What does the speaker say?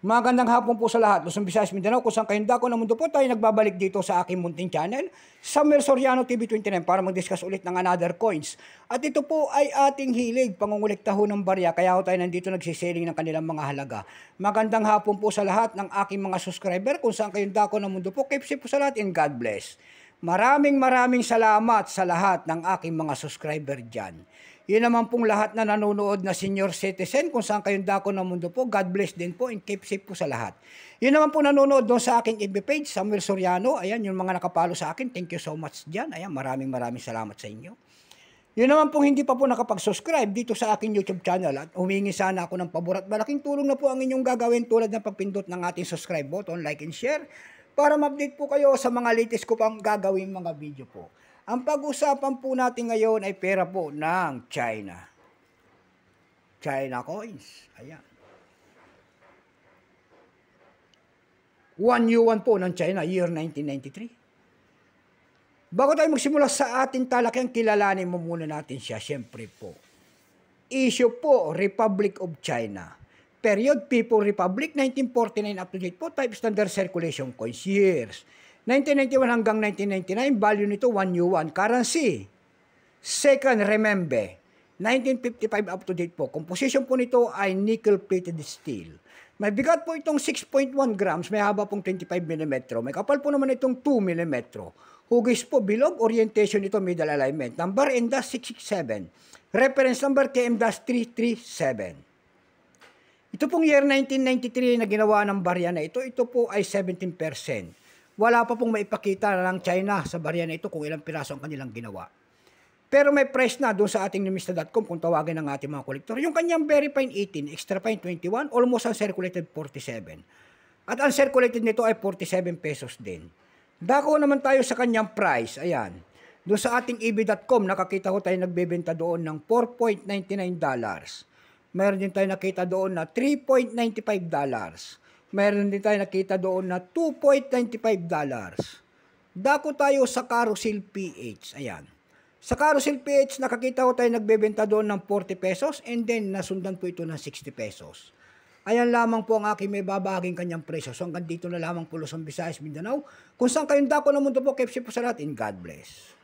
Magandang hapon po sa lahat. Luzon, Visayas, Mindanao, kung saan kayong dako ng mundo po tayo nagbabalik dito sa aking munting channel, Samuel Soriano TV29 para mag-discuss ulit ng another coins. At ito po ay ating hilig, pangungulekta ho ng barya, kaya ho tayo nandito nagsiselling ng kanilang mga halaga. Magandang hapon po sa lahat ng aking mga subscriber, kung saan kayong dako ng mundo po, keep safe po sa lahat and God bless. Maraming salamat sa lahat ng aking mga subscriber dyan. Yun naman pong lahat na nanonood na senior citizen, kung saan kayong dako ng mundo po, God bless din po and keep safe po sa lahat. Yun naman po nanonood doon sa aking FB page, Samuel Soriano, ayan, yung mga nakapalo sa akin, thank you so much dyan, ayan, maraming salamat sa inyo. Yun naman pong hindi pa po nakapag-subscribe dito sa aking YouTube channel at humingi sana ako ng pabor at malaking tulong na po ang inyong gagawin tulad ng pagpindot ng ating subscribe button, like and share, para ma-update po kayo sa mga latest ko pang gagawin mga video po. Ang pag-usapan po natin ngayon ay pera po ng China. China coins. Ayan. 1 yuan po ng China, year 1993. Bago tayo magsimula sa ating talakyan, kilalanin mo muna natin siya. Siyempre po. Issue po, Republic of China. Period, People Republic, 1949 up to date po. Type standard circulation coins, years 1991 hanggang 1999, value nito 1 yuan. Currency, second renminbi, 1955 up to date po. Composition po nito ay nickel-plated steel. May bigat po itong 6.1 grams, may haba pong 25 mm. May kapal po naman itong 2 mm. Hugis po, bilog, orientation nito, middle alignment. Number M-667. Reference number KM-337. Ito pong year 1993 na ginawa ng barya na ito po ay 17%. Wala pa pong maipakita ng China sa barya na ito kung ilang piraso ang kanilang ginawa. Pero may price na doon sa ating nimista.com kung tawagin ng ating mga kolektor. Yung kanyang very fine 18, extra fine 21, almost uncirculated 47. At uncirculated nito ay 47 pesos din. Dako naman tayo sa kanyang price. Ayan. Doon sa ating eb.com, nakakita ko tayo nagbebenta doon ng $4.99. Meron din tayo nakita doon na $3.95. Meron din tayo nakita doon na $2.95. Dako tayo sa Carousel PH. Ayan. Sa Carousel PH, nakakita ko tayo nagbebenta doon ng 40 pesos and then nasundan po ito ng 60 pesos. Ayan lamang po ang aking may babahaging kanyang presyo. So hanggang dito na lamang po Luzon, Visayas, Mindanao. Kung saan kayong dako ng mundo po, keep safe po sa lahat and God bless.